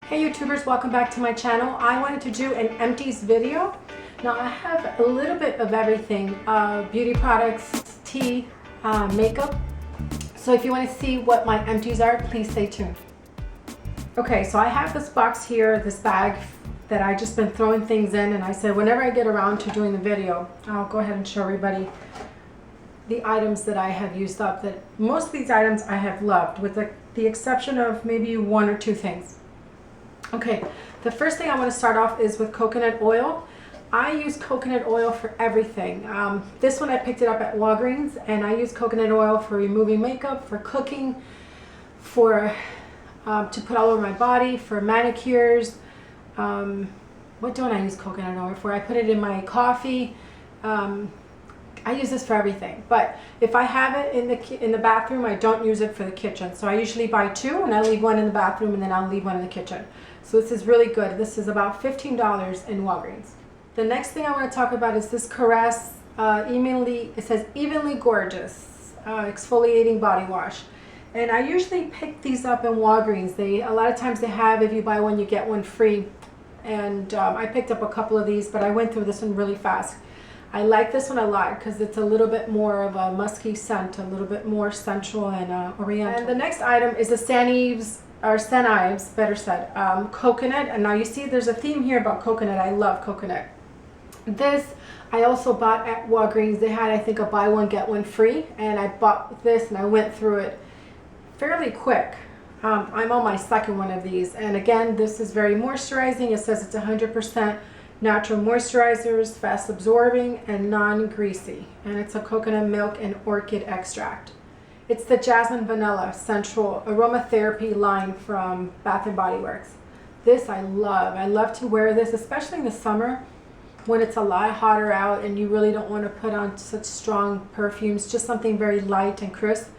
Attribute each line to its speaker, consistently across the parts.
Speaker 1: Hey YouTubers, welcome back to my channel. I wanted to do an empties video. Now I have a little bit of everything, beauty products, tea, makeup. So if you want to see what my empties are, please stay tuned. Okay, so I have this box here, this bag that I just been throwing things in, and I said whenever I get around to doing the video, I'll go ahead and show everybody the items that I have used up. That most of these items I have loved, with the exception of maybe one or two things. Okay, the first thing I want to start off is with coconut oil. I use coconut oil for everything. This one I picked it up at Walgreens, and I use coconut oil for removing makeup, for cooking, for to put all over my body, for manicures. What don't I use coconut oil for? I put it in my coffee. I use this for everything, but if I have it in the bathroom, I don't use it for the kitchen. So I usually buy two, and I leave one in the bathroom, and then I'll leave one in the kitchen. So this is really good. This is about $15 in Walgreens. The next thing I want to talk about is this Caress it says Evenly Gorgeous exfoliating body wash. And I usually pick these up in Walgreens. A lot of times they have, if you buy one, you get one free. And I picked up a couple of these, but I went through this one really fast. I like this one a lot because it's a little bit more of a musky scent, a little bit more sensual and oriental. And the next item is the St. Ives, better said, coconut. And now you see there's a theme here about coconut. I love coconut. This I also bought at Walgreens. They had, I think, a buy one get one free, and I bought this and I went through it fairly quick. I'm on my second one of these, and again, this is very moisturizing. It says it's 100% natural moisturizers, fast absorbing, and non-greasy, and it's a coconut milk and orchid extract. It's the Jasmine Vanilla Sensual Aromatherapy line from Bath & Body Works. This I love. I love to wear this, especially in the summer when it's a lot hotter out and you really don't want to put on such strong perfumes, just something very light and crisp.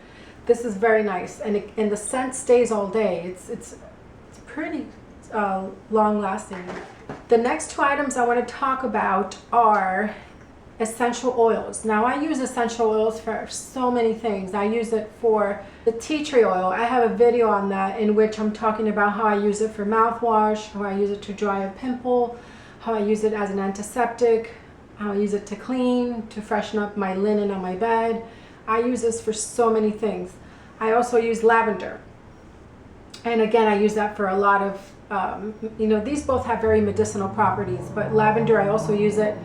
Speaker 1: This is very nice, and the scent stays all day. It's pretty long lasting. The next two items I want to talk about are essential oils. Now I use essential oils for so many things. I use it for the tea tree oil. I have a video on that in which I'm talking about how I use it for mouthwash, how I use it to dry a pimple, how I use it as an antiseptic, how I use it to clean, to freshen up my linen on my bed. I use this for so many things. I also use lavender. And again, I use that for a lot of these both have very medicinal properties, but lavender, I also use it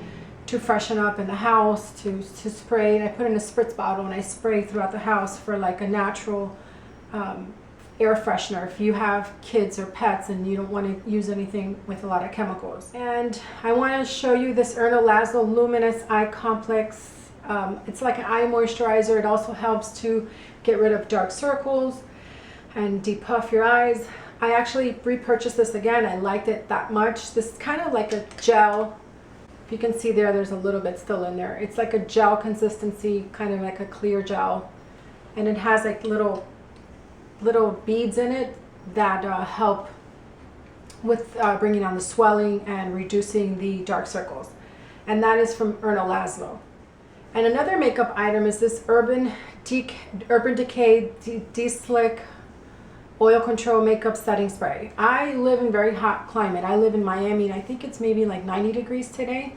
Speaker 1: to freshen up in the house, to spray. I put in a spritz bottle and I spray throughout the house for like a natural air freshener if you have kids or pets and you don't want to use anything with a lot of chemicals. And I want to show you this Luminous Eye Complex. It's like an eye moisturizer. It also helps to get rid of dark circles and depuff your eyes. I actually repurchased this again. I liked it that much. This is kind of like a gel. If you can see there's a little bit still in there. It's like a gel consistency, kind of like a clear gel. And it has like little beads in it that help with bringing down the swelling and reducing the dark circles. And that is from Laszlo. And another makeup item is this Urban Decay De-Slick Oil Control Makeup Setting Spray. I live in very hot climate. I live in Miami, and I think it's maybe like 90 degrees today.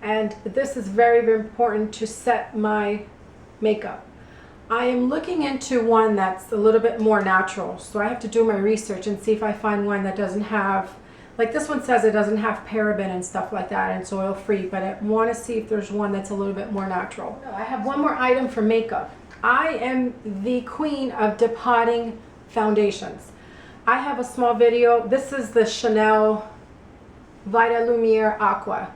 Speaker 1: And this is very, very important to set my makeup. I am looking into one that's a little bit more natural, so I have to do my research and see if I find one that doesn't have, like this one says it doesn't have paraben and stuff like that, and it's oil free, but I want to see if there's one that's a little bit more natural. I have one more item for makeup. I am the queen of depotting foundations. I have a small video. This is the Chanel Vitalumiere Aqua.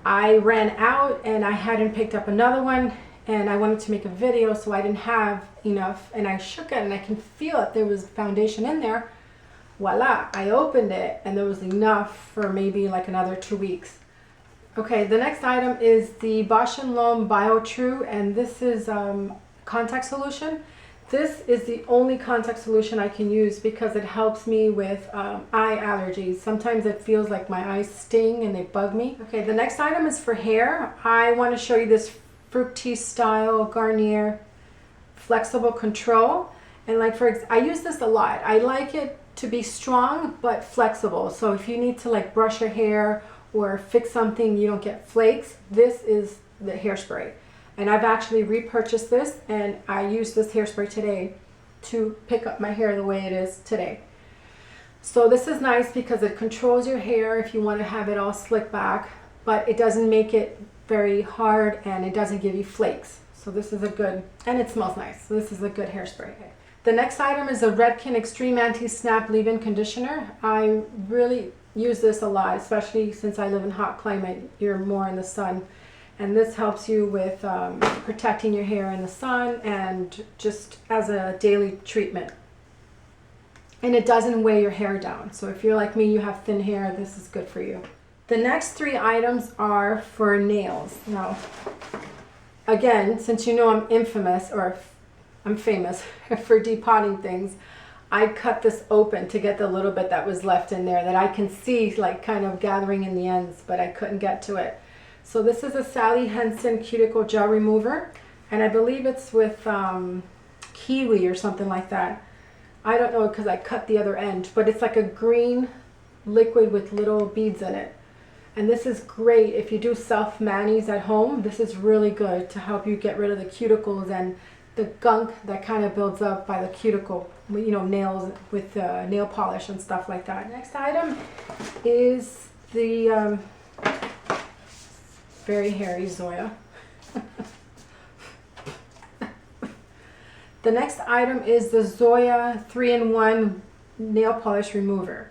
Speaker 1: I ran out and I hadn't picked up another one, and I wanted to make a video, so I didn't have enough, and I shook it and I can feel it. There was foundation in there. Voila, I opened it and there was enough for maybe like another 2 weeks. Okay, the next item is the Bausch & Lomb Bio True, and this is contact solution. This is the only contact solution I can use because it helps me with eye allergies. Sometimes it feels like my eyes sting and they bug me. Okay, the next item is for hair. I want to show you this Fructis Style Garnier Flexible Control. And like I use this a lot. I like it to be strong but flexible. So if you need to like brush your hair or fix something, you don't get flakes, this is the hairspray. And I've actually repurchased this, and I used this hairspray today to pick up my hair the way it is today. So this is nice because it controls your hair if you want to have it all slick back, but it doesn't make it very hard and it doesn't give you flakes. So this is a good, and it smells nice. So this is a good hairspray. The next item is a Redken Extreme Anti-Snap Leave-In Conditioner. I really use this a lot, especially since I live in hot climate. You're more in the sun. And this helps you with protecting your hair in the sun and just as a daily treatment. And it doesn't weigh your hair down. So if you're like me, you have thin hair, this is good for you. The next 3 items are for nails. Now, again, since you know I'm infamous, or I'm famous for depotting things, I cut this open to get the little bit that was left in there that I can see like kind of gathering in the ends, but I couldn't get to it. So this is a Sally Hansen Cuticle Gel Remover, and I believe it's with kiwi or something like that. I don't know because I cut the other end, but it's like a green liquid with little beads in it. And this is great if you do self-manis at home. This is really good to help you get rid of the cuticles and the gunk that kind of builds up by the cuticle, you know, nails with nail polish and stuff like that. Next item is the very hairy Zoya. The next item is the Zoya 3-in-1 nail polish remover.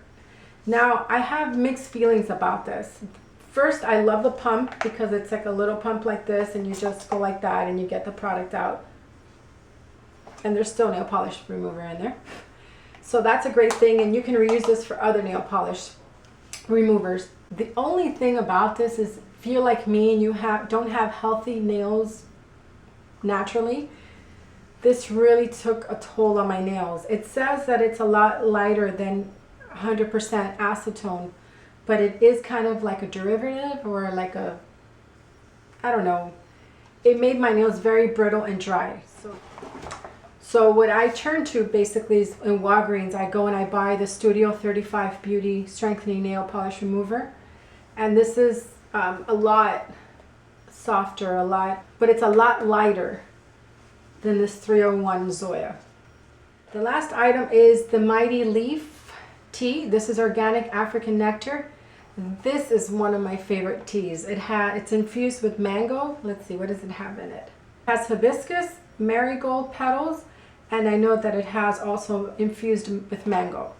Speaker 1: Now, I have mixed feelings about this. First, I love the pump because it's like a little pump like this, and you just go like that and you get the product out. And there's still nail polish remover in there. So that's a great thing, and you can reuse this for other nail polish removers. The only thing about this is if you're like me and you don't have healthy nails naturally, this really took a toll on my nails. It says that it's a lot lighter than 100% acetone, but it is kind of like a derivative or like a, I don't know. It made my nails very brittle and dry. So what I turn to basically is in Walgreens, I go and I buy the Studio 35 Beauty Strengthening Nail Polish Remover. And this is a lot softer, but it's a lot lighter than this 301 Zoya. The last item is the Mighty Leaf tea. This is organic African nectar. This is one of my favorite teas. It's infused with mango. Let's see, what does it have in it? It has hibiscus, marigold petals, and I know that it has also infused with mango.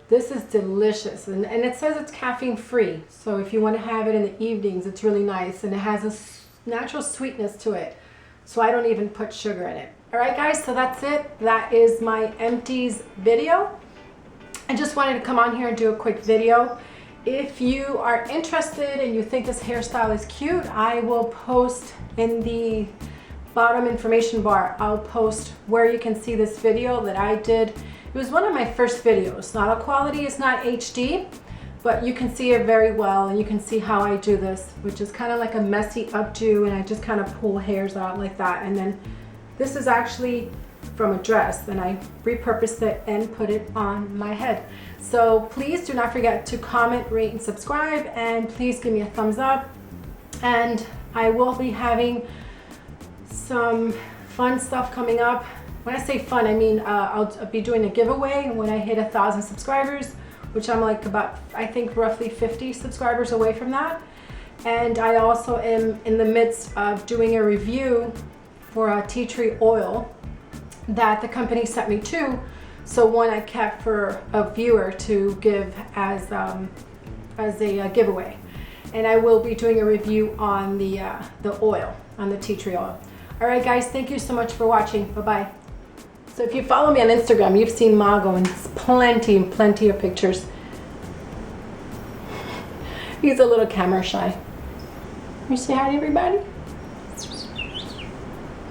Speaker 1: This is delicious, and it says it's caffeine free. So if you want to have it in the evenings, it's really nice, and it has a natural sweetness to it. So I don't even put sugar in it. All right, guys, so that's it. That is my empties video. I just wanted to come on here and do a quick video. If you are interested and you think this hairstyle is cute, I will post in the bottom information bar. I'll post where you can see this video that I did. It was one of my first videos. Now the quality is not HD, but you can see it very well, and you can see how I do this, which is kind of like a messy updo, and I just kind of pull hairs out like that. And then this is actually from a dress, and I repurposed it and put it on my head. So please do not forget to comment, rate, and subscribe, and please give me a thumbs up. And I will be having some fun stuff coming up. When I say fun, I mean I'll be doing a giveaway when I hit 1,000 subscribers, which I'm like about, I think, roughly 50 subscribers away from that. And I also am in the midst of doing a review for a tea tree oil that the company sent me to. So one I kept for a viewer to give as a giveaway. And I will be doing a review on the oil, on the tea tree oil. All right, guys, thank you so much for watching. Bye-bye. So if you follow me on Instagram, you've seen Mago in plenty of pictures. He's a little camera shy. You say hi to everybody?